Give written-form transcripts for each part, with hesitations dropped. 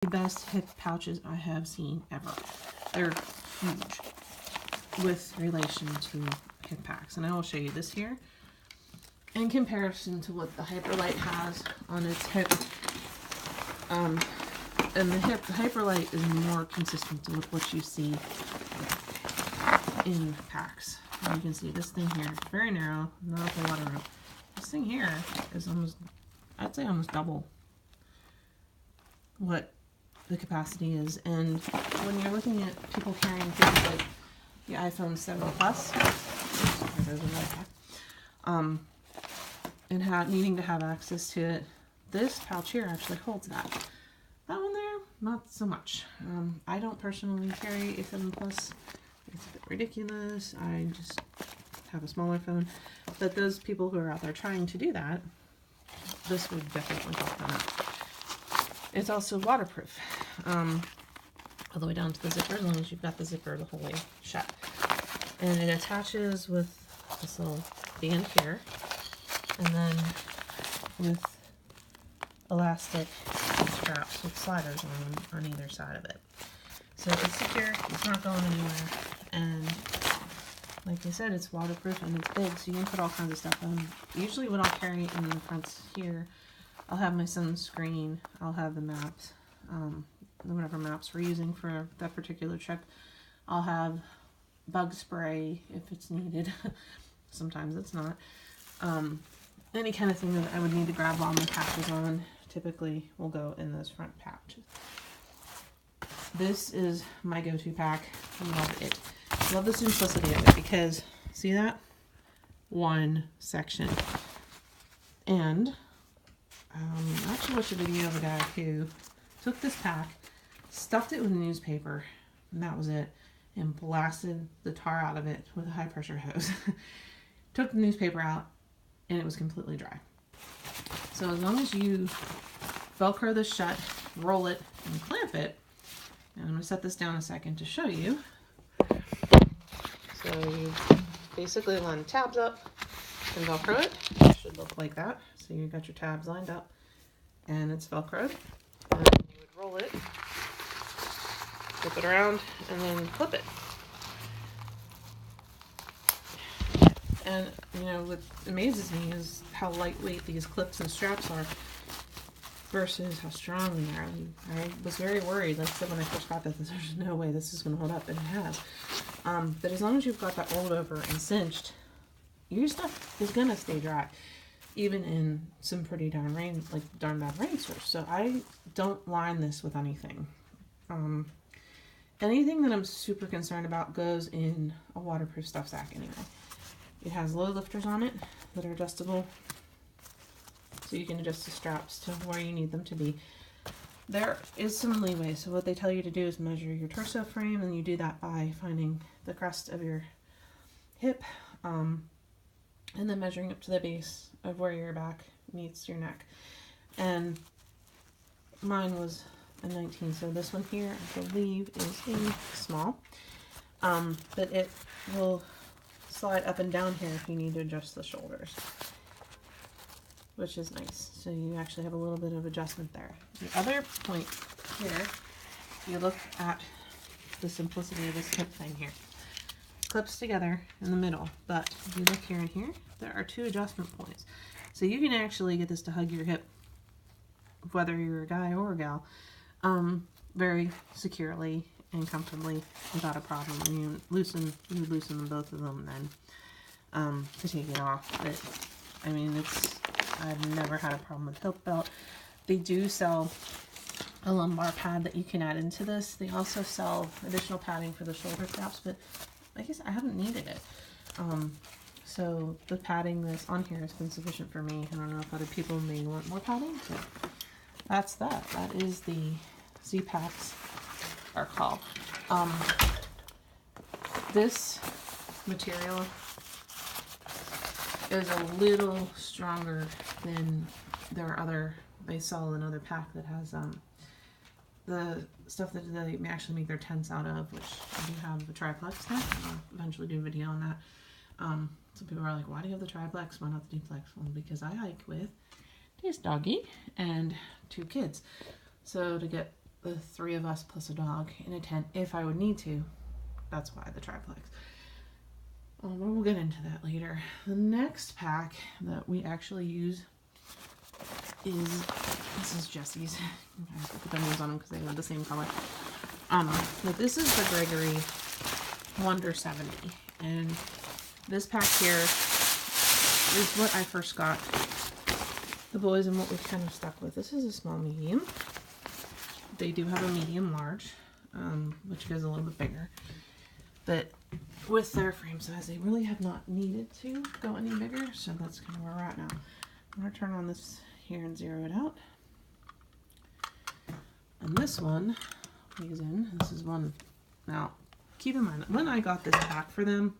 the best hip pouches I have seen ever. They're huge with relation to hip packs. And I will show you this here in comparison to what the Hyperlite has on its hip. And the Hyperlite is more consistent with what you see in packs. And you can see this thing here, very narrow, not a whole lot of room. This thing here is almost, I'd say almost double what the capacity is. And when you're looking at people carrying things like the iPhone 7 Plus, and needing to have access to it, this pouch here actually holds that. That one there, not so much. I don't personally carry a 7 Plus. It's a bit ridiculous. I just have a smaller phone. But those people who are out there trying to do that, this would definitely help them out. It's also waterproof, all the way down to the zipper, as long as you've got the zipper the whole way shut. And it attaches with this little band here, and then with elastic straps with sliders on either side of it. So it's secure, it's not going anywhere, and like I said, it's waterproof and it's big, so you can put all kinds of stuff on. Usually what I'll carry in the fronts here, I'll have my sunscreen, I'll have the maps, whatever maps we're using for that particular trip. I'll have bug spray if it's needed. Sometimes it's not. Any kind of thing that I would need to grab while my patches on typically will go in those front pouches. This is my go-to pack. I love it. I love the simplicity of it because, see that? One section. And I actually watched a video of a guy who took this pack, stuffed it with newspaper, and that was it, and blasted the tar out of it with a high pressure hose. Took the newspaper out, and it was completely dry. So as long as you Velcro this shut, roll it, and clamp it, and I'm going to set this down a second to show you. So you basically line the tabs up and Velcro it. It should look like that. So you've got your tabs lined up and it's Velcroed. And then you would roll it, flip it around, and then clip it. And you know, what amazes me is how lightweight these clips and straps are versus how strong they are. I was very worried, like I said when I first got this, there's no way this is going to hold up, and it has. But as long as you've got that rolled over and cinched, your stuff is going to stay dry, even in some pretty darn bad rain source. So I don't line this with anything. Anything that I'm super concerned about goes in a waterproof stuff sack anyway. It has low lifters on it that are adjustable, so you can adjust the straps to where you need them to be. There is some leeway, so what they tell you to do is measure your torso frame, and you do that by finding the crest of your hip, and then measuring up to the base of where your back meets your neck. And mine was a 19, so this one here I believe is a small, but it will slide up and down here if you need to adjust the shoulders, which is nice. So you actually have a little bit of adjustment there. The other point here, you look at the simplicity of this hip thing here. Clips together in the middle, but if you look here and here, there are two adjustment points. So you can actually get this to hug your hip, whether you're a guy or a gal, very securely and comfortably without a problem. And you loosen both of them then to take it off. But I mean, I've never had a problem with hip belt. They do sell a lumbar pad that you can add into this. They also sell additional padding for the shoulder straps, but like I said, I haven't needed it. So the padding that's on here has been sufficient for me. I don't know if other people may want more padding, but that's that. That is the Z-Packs are called. This material is a little stronger than they sell another pack that has the stuff that they actually make their tents out of, which I do have the triplex tent. I'll eventually do a video on that. Some people are like, why do you have the triplex? Why not the duplex? Well, because I hike with this doggy and 2 kids. So to get the 3 of us plus a dog in a tent if I would need to. That's why the triplex. We'll get into that later. The next pack that we actually use is, this is Jesse's. I put the names on them because they have the same color. But this is the Gregory Wonder 70. And this pack here is what I first got the boys and what we've kind of stuck with. This is a small medium. They do have a medium large, which goes a little bit bigger. But with their frame size, they really have not needed to go any bigger, so that's kind of where we're at now. I'm going to turn on this here and zero it out. And this one plays in. This is one. Now, keep in mind, when I got this pack for them,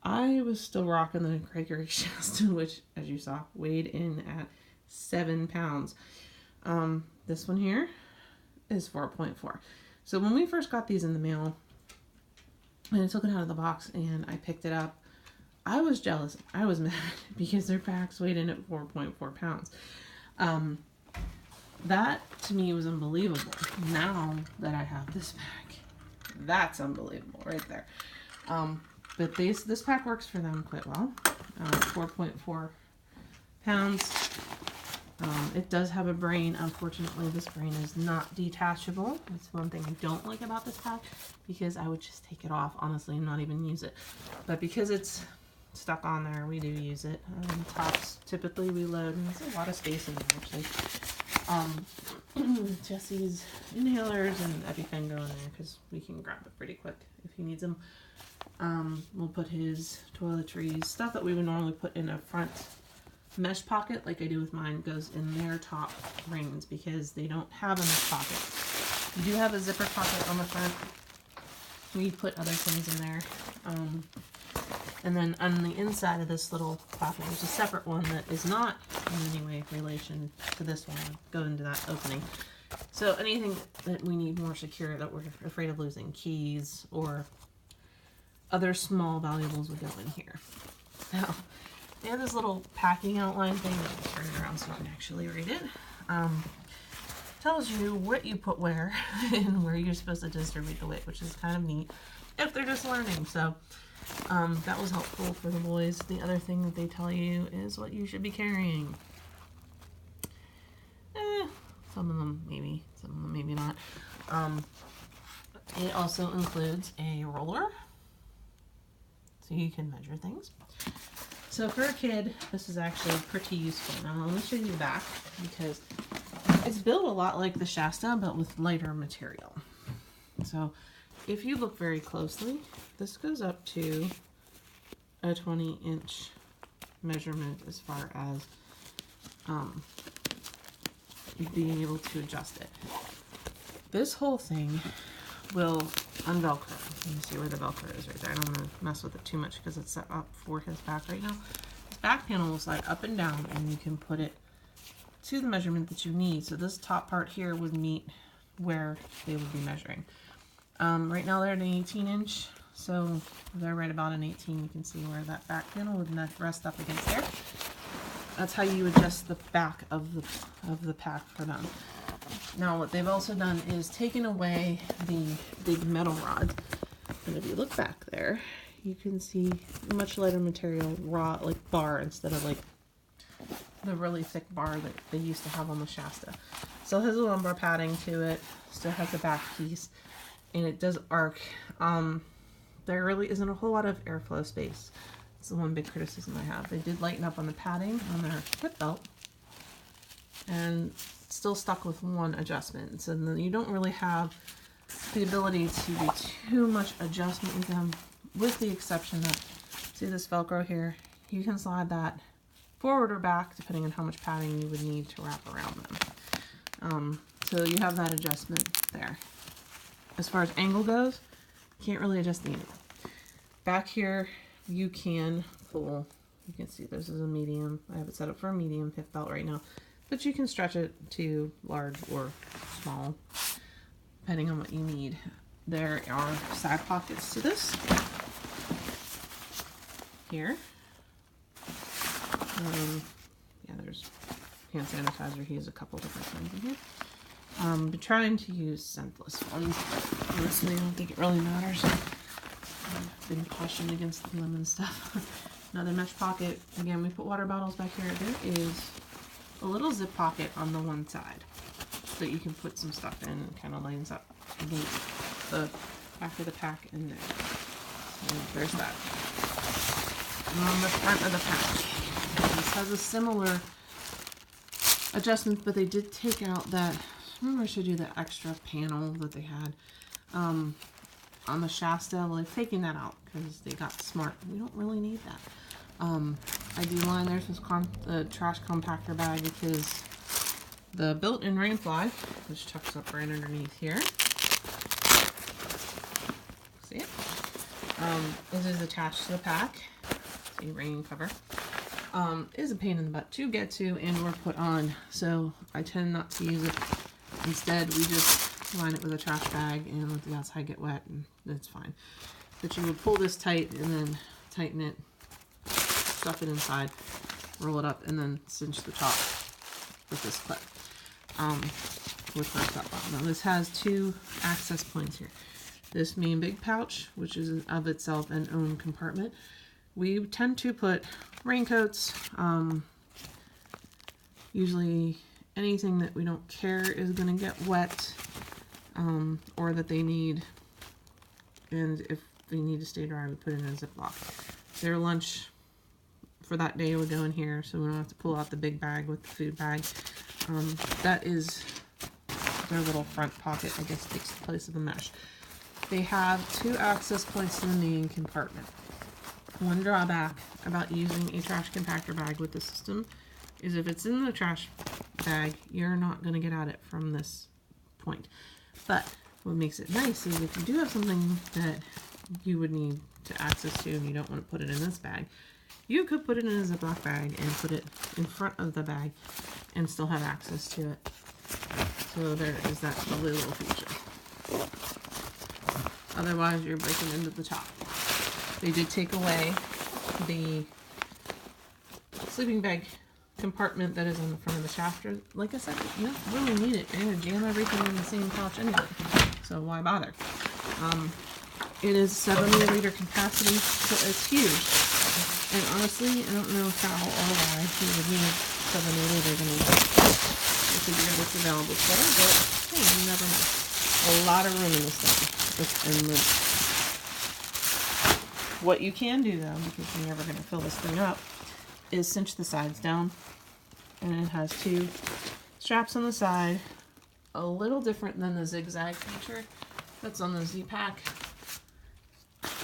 I was still rocking the Gregory Shasta, which, as you saw, weighed in at 7 pounds. This one here is 4.4. So when we first got these in the mail, and I took it out of the box and I picked it up, I was jealous. I was mad because their packs weighed in at 4.4 pounds. That to me was unbelievable. Now that I have this pack, that's unbelievable right there. But this pack works for them quite well. 4.4 pounds. It does have a brain. Unfortunately, this brain is not detachable. That's one thing I don't like about this pack, because I would just take it off, honestly, and not even use it. But because it's stuck on there, we do use it. Tops, typically we load, and there's a lot of space in there, actually. Jesse's inhalers and EpiPen go in there, because we can grab it pretty quick if he needs them. We'll put his toiletries, stuff that we would normally put in a front mesh pocket, like I do with mine, goes in their top rings because they don't have a mesh pocket. You do have a zipper pocket on the front. We put other things in there. And then on the inside of this little pocket, there's a separate one that is not in any way relation to this one. Go into that opening. So anything that we need more secure, that we're afraid of losing, keys or other small valuables, would go in here. Now, they have this little packing outline thing that I'll turn it around so you can actually read it. Tells you what you put where and where you're supposed to distribute the weight, which is kind of neat if they're just learning. So that was helpful for the boys. The other thing that they tell you is what you should be carrying. Some of them maybe, some of them maybe not. It also includes a roller, so you can measure things. So for a kid, this is actually pretty useful. Now let me show you the back, because it's built a lot like the Shasta, but with lighter material. So if you look very closely, this goes up to a 20-inch measurement as far as being able to adjust it. This whole thing will unvelcro. You can see where the velcro is right there. I don't want to mess with it too much because it's set up for his back right now. His back panel will slide up and down, and you can put it to the measurement that you need. So this top part here would meet where they would be measuring. Right now they're at an 18-inch, so they're right about an 18. You can see where that back panel would rest up against there. That's how you adjust the back of the pack for them. Now what they've also done is taken away the big metal rods, and if you look back there, you can see much lighter material rod, like bar, instead of like the really thick bar that they used to have on the Shasta. Still has a lumbar padding to it, still has a back piece, and it does arc. There really isn't a whole lot of airflow space. It's the one big criticism I have. They did lighten up on the padding on their hip belt, and still stuck with one adjustment. So then you don't really have the ability to do too much adjustment with them, with the exception that, see this Velcro here? You can slide that forward or back depending on how much padding you would need to wrap around them. So you have that adjustment there. As far as angle goes, you can't really adjust the angle. Back here, you can pull, you can see this is a medium. I have it set up for a medium hip belt right now, but you can stretch it to large or small, depending on what you need. There are side pockets to this. Here. Yeah, there's hand sanitizer. He has a couple different kinds in here. Been trying to use scentless ones, but honestly, I don't think it really matters. I've been cautioned against the lemon stuff. Another mesh pocket. Again, we put water bottles back here. There is a little zip pocket on the one side so that you can put some stuff in and kind of lines up against the back of the pack in there. So there's that. And on the front of the pack, this has a similar adjustment, but they did take out that, I should do the extra panel that they had on the Shasta. Well, they've taken that out because they got smart. We don't really need that. I do line theirs with the trash compactor bag because the built-in rain fly, which tucks up right underneath here, see it? This is attached to the pack. See, rain cover. Is a pain in the butt to get to and or put on, so I tend not to use it. Instead, we just line it with a trash bag and let the outside get wet, and it's fine. But you would pull this tight and then tighten it, stuff it inside, roll it up, and then cinch the top with this clip. With our top bottom. Now this has two access points here. This main big pouch, which is of itself an own compartment. We tend to put raincoats, usually anything that we don't care is going to get wet, or that they need, and if they need to stay dry, we put it in a Ziploc. Their lunch for that day would go in here, so we don't have to pull out the big bag with the food bag. That is their little front pocket, I guess takes the place of the mesh. They have two access points in the main compartment. One drawback about using a trash compactor bag with the system is if it's in the trash bag, you're not going to get at it from this point. But what makes it nice is if you do have something that you would need to access to and you don't want to put it in this bag, you could put it in a Ziploc bag and put it in front of the bag and still have access to it. So there is that lovely little feature. Otherwise, you're breaking into the top. They did take away the sleeping bag compartment that is on the front of the shafter. Like I said, you don't really need it. You're going to jam everything in the same pouch anyway, so why bother? It is 70-liter capacity, so it's huge. And honestly, I don't know how or why you would need 70 liters anymore. I figure it's available better, but hey, you never know. A lot of room in this thing. It's endless. What you can do though, because you're never going to fill this thing up, is cinch the sides down. And it has two straps on the side, a little different than the zigzag feature that's on the Z-Pack,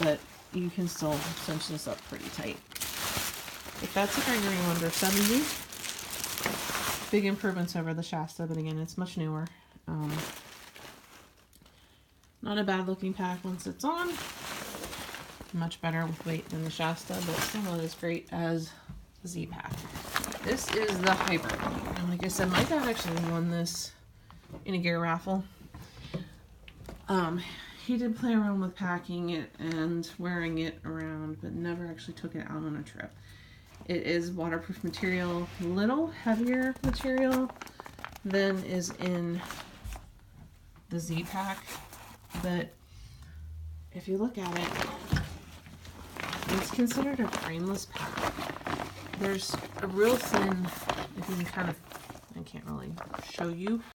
but you can still cinch this up pretty tight. If that's if you're going under 70, big improvements over the Shasta, but again, it's much newer. Not a bad looking pack once it's on. Much better with weight than the Shasta, but still not as great as the Z-Pack. This is the Hybrid. And like I said, my dad actually won this in a gear raffle. He did play around with packing it and wearing it around, but never actually took it out on a trip. It is waterproof material, little heavier material than is in the Z-Pack, but if you look at it, it's considered a frameless pack. There's a real thin, if you can kind of, I can't really show you,